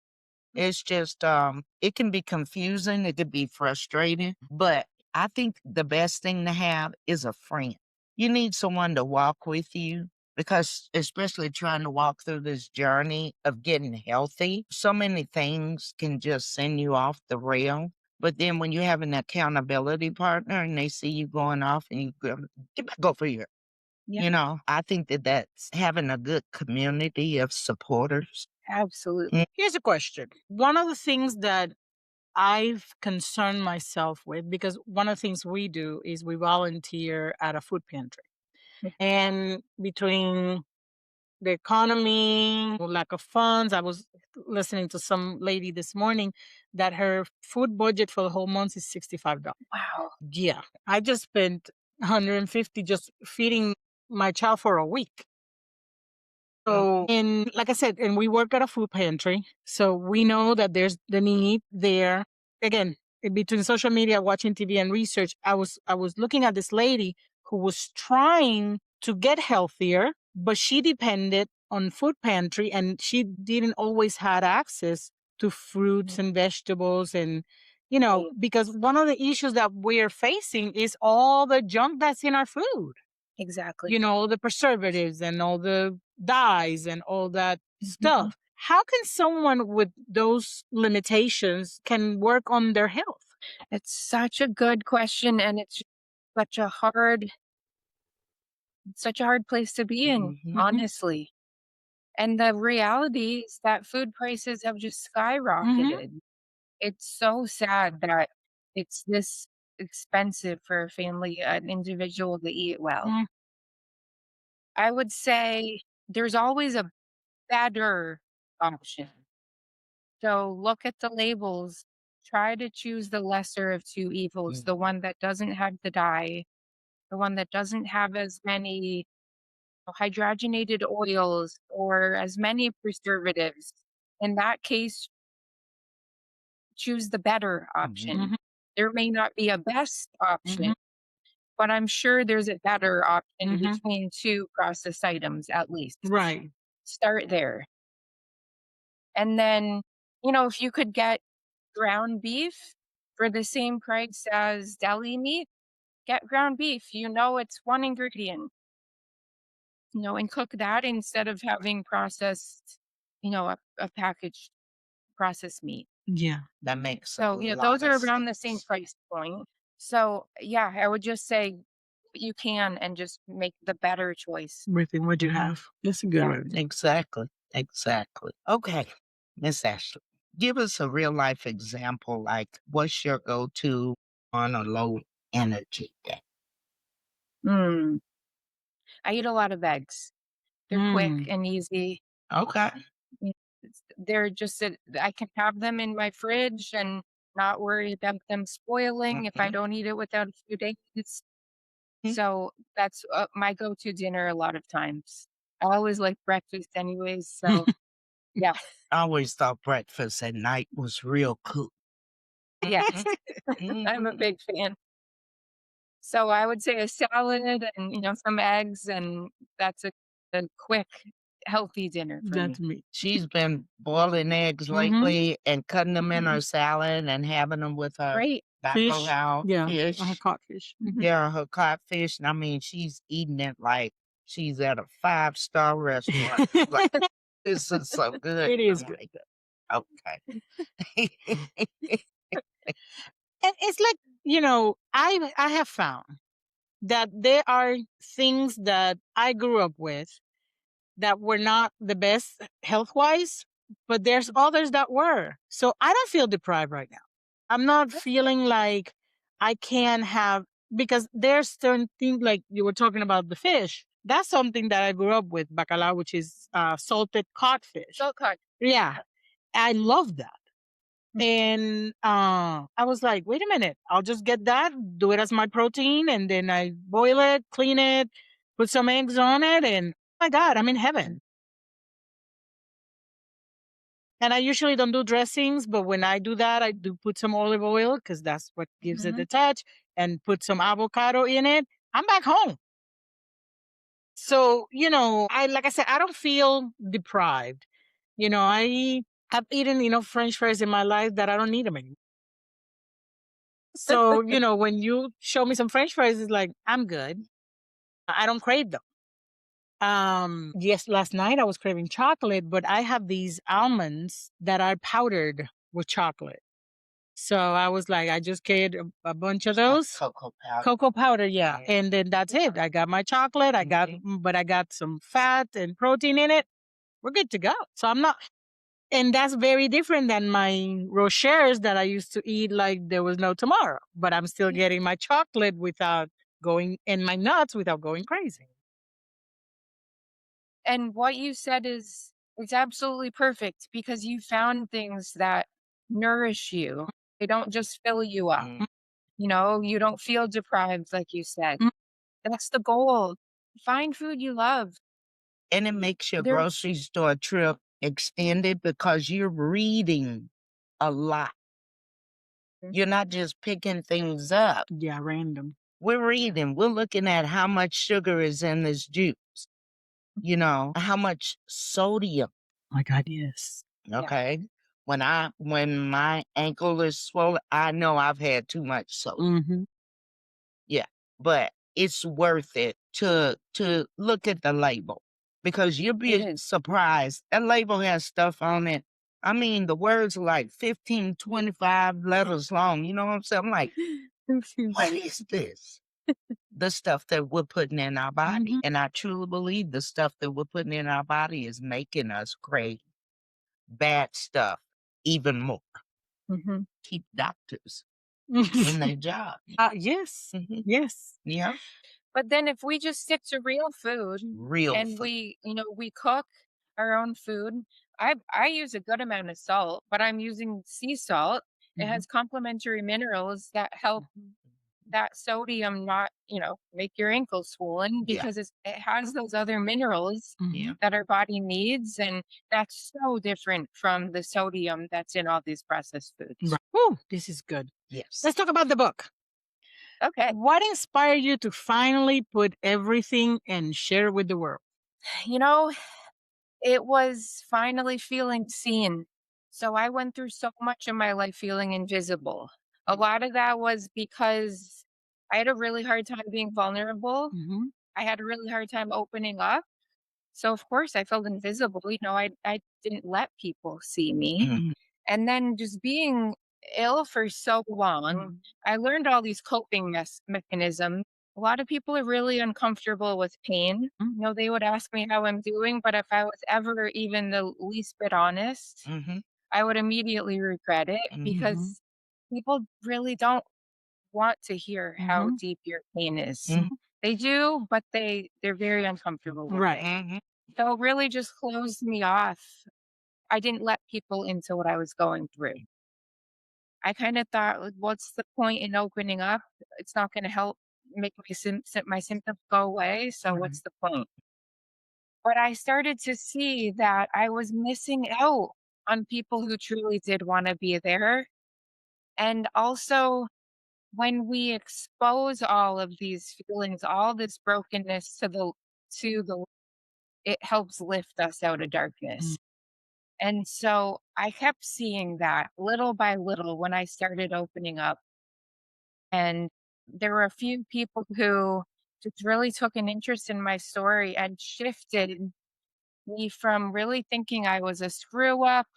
it's just it can be confusing, it could be frustrating, but I think the best thing to have is a friend. You need someone to walk with you because especially trying to walk through this journey of getting healthy, so many things can just send you off the rail. But then when you have an accountability partner and they see you going off and you go, get back over here. Yeah, I think that that's having a good community of supporters. absolutely. Here's a question. One of the things that I've concerned myself with, because one of the things we do is we volunteer at a food pantry. And between the economy, lack of funds, I was listening to some lady this morning that her food budget for the whole month is $65. Wow. Yeah. I just spent 150 just feeding my child for a week. So, and like I said, and we work at a food pantry. So we know that there's the need there. Again, between social media, watching TV and research, I was looking at this lady who was trying to get healthier, but she depended on food pantry and she didn't always had access to fruits and vegetables and because one of the issues that we're facing is all the junk that's in our food, Exactly. the preservatives and all the dyes and all that stuff. How can someone with those limitations can work on their health? It's such a good question, and it's such a hard such a hard place to be in, honestly. And the reality is that food prices have just skyrocketed. It's so sad that it's this expensive for a family, an individual to eat well. Mm, I would say there's always a better option. So look at the labels. Try to choose the lesser of two evils, the one that doesn't have the dye, the one that doesn't have as many hydrogenated oils or as many preservatives. In that case, choose the better option. There may not be a best option, but I'm sure there's a better option between two processed items at least. right. Start there. And then, if you could get ground beef for the same price as deli meat, get ground beef. It's one ingredient, and cook that instead of having processed, a packaged processed meat. Yeah. That makes a So, those lot are of around the same sense. price point. So, yeah, I would just say what you can and just make the better choice. Everything what you have. That's a good Yeah. one. Exactly. Exactly. Okay, Miss Ashley, give us a real life example. Like, what's your go to on a low energy day? Mm. I eat a lot of eggs. They're quick Mm. and easy. Okay. They're just that I can have them in my fridge and not worry about them spoiling if I don't eat it without a few days. So that's my go-to dinner a lot of times. I always like breakfast anyways. So yeah, I always thought breakfast at night was real cool. yes, I'm a big fan. So I would say a salad and some eggs, and that's a quick, healthy dinner for That's me. me. She's been boiling eggs lately and cutting them in her salad and having them with her Great. Fish. bacalhau Yeah. fish. I have caught fish. Yeah, her codfish. And I mean, she's eating it like she's at a 5-star restaurant. Like, this is so good. It is I'm good. like, okay. And it's like, I have found that there are things that I grew up with that were not the best health wise, but there's others that were. So I don't feel deprived right now. I'm not feeling like I can have, because there's certain things like you were talking about the fish. That's something that I grew up with, bacalao, which is salted codfish. Salt cod. Yeah, I love that. And I was like, wait a minute, I'll just get that, do it as my protein, and then I boil it, clean it, put some eggs on it, and oh my God, I'm in heaven. And I usually don't do dressings, but when I do that, I do put some olive oil because that's what gives it the touch, and put some avocado in it. I'm back home. So, like I said, I don't feel deprived. I have eaten, French fries in my life that I don't need them anymore. So, when you show me some French fries, it's like, I'm good. I don't crave them. Yes, last night I was craving chocolate, but I have these almonds that are powdered with chocolate. So I was like, I just get a bunch of those. Cocoa powder. Cocoa powder, yeah. And then that's it. I got my chocolate. But I got some fat and protein in it. We're good to go. So I'm not, and that's very different than my Rochers that I used to eat like there was no tomorrow. But I'm still getting my chocolate without going, and my nuts without going crazy. And what you said is it's absolutely perfect because you found things that nourish you. They don't just fill you up. Mm. You don't feel deprived, like you said. Mm. That's the goal. Find food you love. And it makes your There grocery store trip extended because you're reading a lot. You're not just picking things up. Yeah, random. We're reading. We're looking at how much sugar is in this juice. How much sodium. My God, yes. Okay. When my ankle is swollen, I know I've had too much sodium. Mm-hmm. Yeah. But it's worth it to look at the label because you'll It be is. surprised. That label has stuff on it. I mean, the words are like 15, 25 letters long. You know what I'm saying? I'm like, what is this? The stuff that we're putting in our body. Mhm. And I truly believe the stuff that we're putting in our body is making us crave bad stuff even more. Mhm. Keep doctors in their job. Yes. Mhm. Yes. Yeah. But then if we just stick to real food Real and food. we cook our own food, I use a good amount of salt, but I'm using sea salt. It Mhm. has complementary minerals that help that sodium not, make your ankles swollen Yeah. because it has those other minerals Yeah. that our body needs. And that's so different from the sodium that's in all these processed foods. Right. Whew, this is good. Yes. Let's talk about the book. Okay. What inspired you to finally put everything and share with the world? You know, it was finally feeling seen. So I went through so much in my life feeling invisible. A lot of that was because I had a really hard time being vulnerable. Mhm. I had a really hard time opening up. So of course I felt invisible. I didn't let people see me. Mhm. And then just being ill for so long, I learned all these coping mechanisms. A lot of people are really uncomfortable with pain. They would ask me how I'm doing, but if I was ever even the least bit honest, Mhm. I would immediately regret it Mhm. because people really don't want to hear how Mhm. deep your pain is. Mhm. They do, but they're very uncomfortable with Right. it. Mhm. So it really just closed me off. I didn't let people into what I was going through. I kind of thought, like, what's the point in opening up? It's not going to help make my symptoms go away. So Right. what's the point? But I started to see that I was missing out on people who truly did want to be there. And also, when we expose all of these feelings, all this brokenness to the it helps lift us out of Mm. darkness. And so I kept seeing that little by little when I started opening up. And there were a few people who just really took an interest in my story and shifted me from really thinking I was a screw up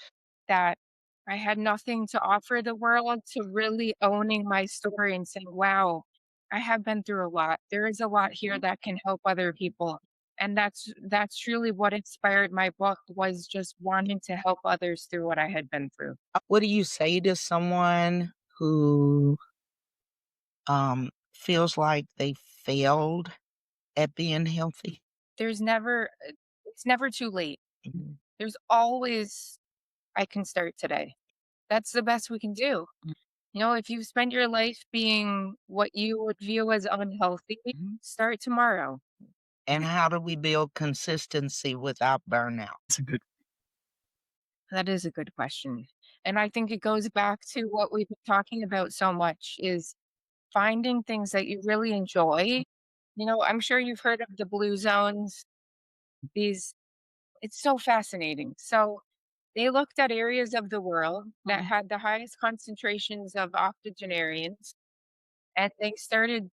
that I had nothing to offer the world, to really owning my story and saying, wow, I have been through a lot. There is a lot here that can help other people. And that's truly what inspired my book, was just wanting to help others through what I had been through. What do you say to someone who feels like they failed at being healthy? There's never it's never too late. Mhm. There's always I can start today. That's the best we can do. You know, if you spend your life being what you would view as unhealthy, Mhm. start tomorrow. And how do we build consistency without burnout? That's a good. That is a good question. And I think it goes back to what we've been talking about so much, is finding things that you really enjoy. You know, I'm sure you've heard of the blue zones. These It's so fascinating. So they looked at areas of the world that had the highest concentrations of octogenarians, and they started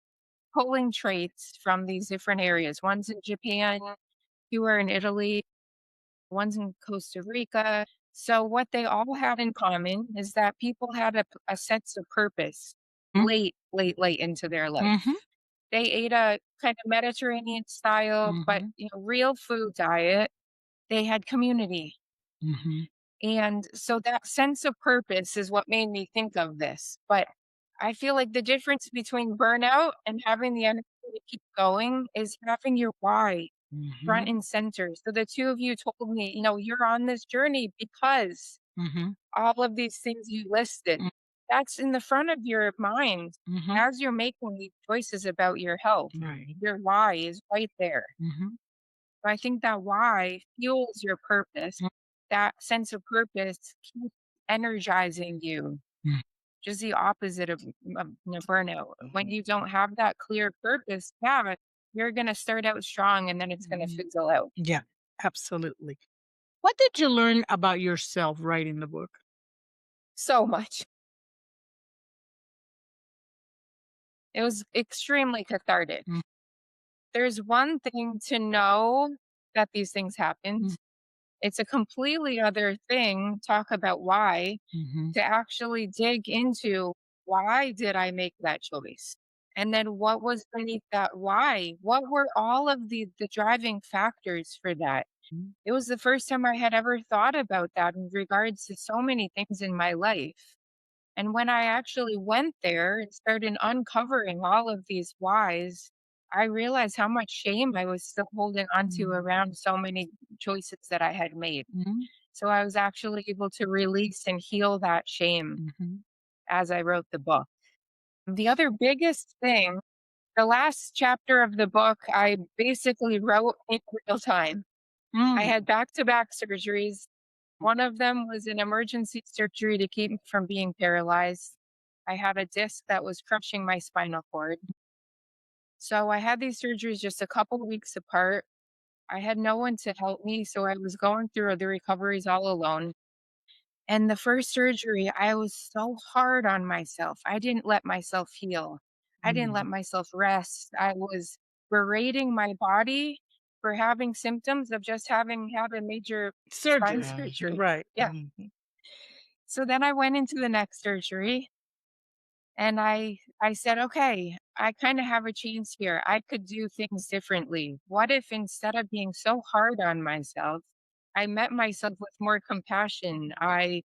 pulling traits from these different areas. One's in Japan, two are in Italy, one's in Costa Rica. So what they all had in common is that people had a sense of purpose late into their Mm-hmm. life. They ate a kind of Mediterranean style, but Mm-hmm. real food diet. They had community. Mm-hmm. And so that sense of purpose is what made me think of this. But I feel like the difference between burnout and having the energy to keep going is having your why front Mm-hmm. and center. So the two of you told me, you're on this journey because Mm-hmm. all of these things you listed, that's in the front of your mind Mm-hmm. as you're making these choices about your health. Right. Your why is right there. Mm-hmm. So I think that why fuels your purpose. That sense of purpose keeps energizing you. Mm-hmm. Just the opposite of burnout. When you don't have that clear purpose, yeah, you're gonna start out strong and then it's gonna fizzle out. Yeah, absolutely. What did you learn about yourself writing the book? So much. It was extremely cathartic. Mm. There's one thing to know that these things happened. It's a completely other thing, talk about why, Mm-hmm. to actually dig into why did I make that choice? And then what was beneath that why? What were all of the driving factors for that? It was the first time I had ever thought about that in regards to so many things in my life. And when I actually went there and started uncovering all of these whys, I realized how much shame I was still holding onto around so many choices that I had made. Mm-hmm. So I was actually able to release and heal that shame Mm-hmm. as I wrote the book. The other biggest thing, the last chapter of the book, I basically wrote in real time. I Mm. had back to back surgeries. One of them was an emergency surgery to keep me from being paralyzed. I had a disc that was crushing my spinal cord. So I had these surgeries just a couple weeks apart. I had no one to help me. So I was going through the recoveries all alone. And the first surgery, I was so hard on myself. I didn't let myself heal. I didn't let Mm. myself rest. I was berating my body for having symptoms of just having had a major spine Surgery. surgery. Right. Yeah. Mhm. So then I went into the next surgery and I said, "Okay, I kind of have a chance here. I could do things differently. What if instead of being so hard on myself, I met myself with more compassion? I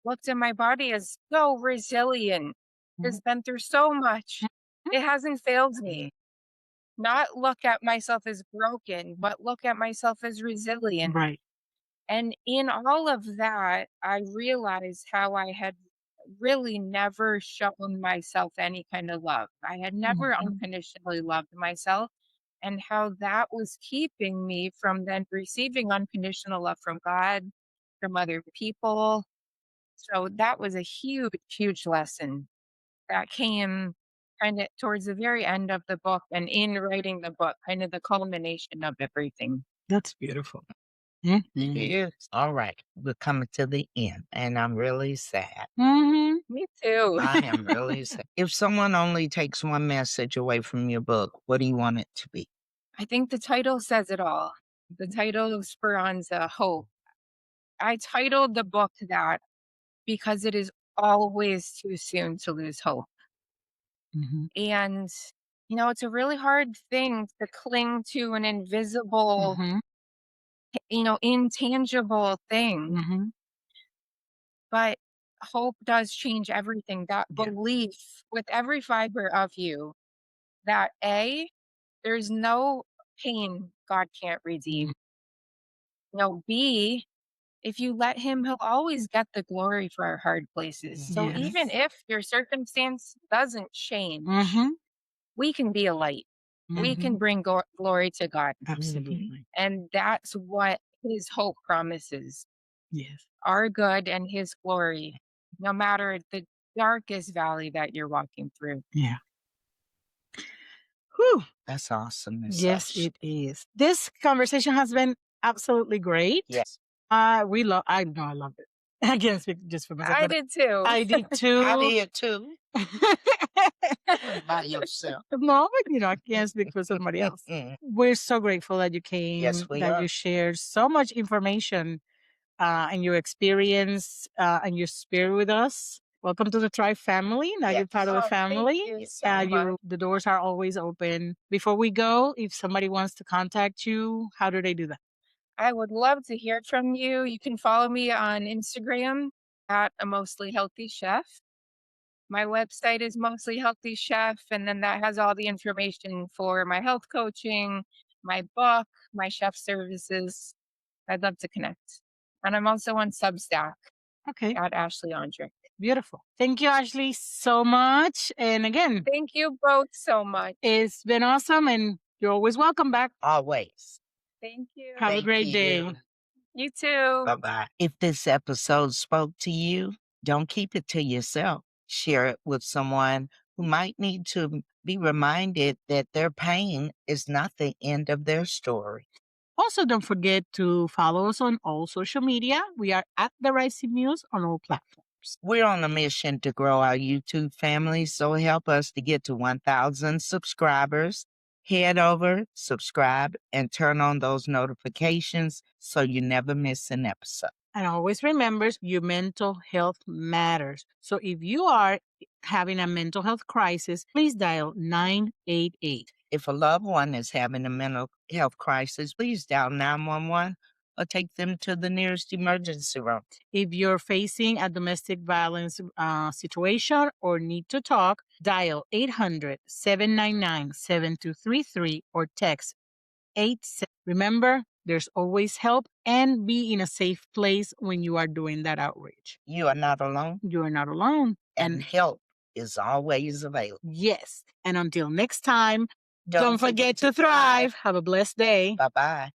looked at my body as so resilient. It's been through so much. It hasn't failed me. Not look at myself as broken, but look at myself as resilient." Right. And in all of that, I realized how I had really never shown myself any kind of love. I had never Mhm. unconditionally loved myself, and how that was keeping me from then receiving unconditional love from God, from other people. So that was a huge, huge lesson that came kind of towards the very end of the book and in writing the book, kind of the culmination of everything. That's beautiful. Mhm. Yes. All right. We're coming to the end, and I'm really sad. Mhm. Me too. I am really sad. If someone only takes one message away from your book, what do you want it to be? I think the title says it all. The title of Speranza, Hope. I titled the book that because it is always too soon to lose hope. Mhm. And, it's a really hard thing to cling to an invisible, Mhm. intangible thing. Mhm. But hope does change everything. That Yeah. belief with every fiber of you that A, there's no pain God can't redeem. Mhm. B, if you let him, he'll always get the glory for our hard places. So even Yes. if your circumstance doesn't change, Mhm. we can be a light. We can Mhm. bring glory to God. Absolutely. And that's what his hope promises, Yes. our good and his glory, no matter the darkest valley that you're walking through. Yeah. Whew. That's awesome, Miss Yes, Hush. it is. This conversation has been absolutely great. Yes. I know I loved it. I can't speak just for myself, I but did too. I did I too. did too. By yourself. No, but I can't speak for somebody else. We're so grateful that you came, Yes, we that are. you shared so much information and your experience and your spirit with us. Welcome to the Tribe family. Now you're part of the Oh, family. thank you so much. The doors are always open. Before we go, if somebody wants to contact you, how do they do that? I would love to hear from you. You can follow me on Instagram at a mostly healthy chef. My website is Mostly Healthy Chef, and then that has all the information for my health coaching, my book, my chef services. I'd love to connect. And I'm also on Substack Okay, at Ashley Ondrick. beautiful. Thank you, Ashley, so much. And again, Thank you both so much. it's been awesome, and you're always welcome back. Always. Thank you. Have a Thank great you. day. You too. Bye bye. If this episode spoke to you, don't keep it to yourself. Share it with someone who might need to be reminded that their pain is not the end of their story. Also, don't forget to follow us on all social media. We are at The Rising Muse on all platforms. We're on a mission to grow our YouTube family, so help us to get to 1,000 subscribers. Head over, subscribe, and turn on those notifications so you never miss an episode. And always remember, your mental health matters. So if you are having a mental health crisis, please dial 988. If a loved one is having a mental health crisis, please dial 911 or take them to the nearest emergency room. If you're facing a domestic violence situation or need to talk, dial 800-799-7233 or text 87. Remember, there's always help, and be in a safe place when you are doing that outreach. You are not alone, You are not alone. and help is always available. Yes. And until next time, don't forget to thrive. Have a blessed day. Bye bye.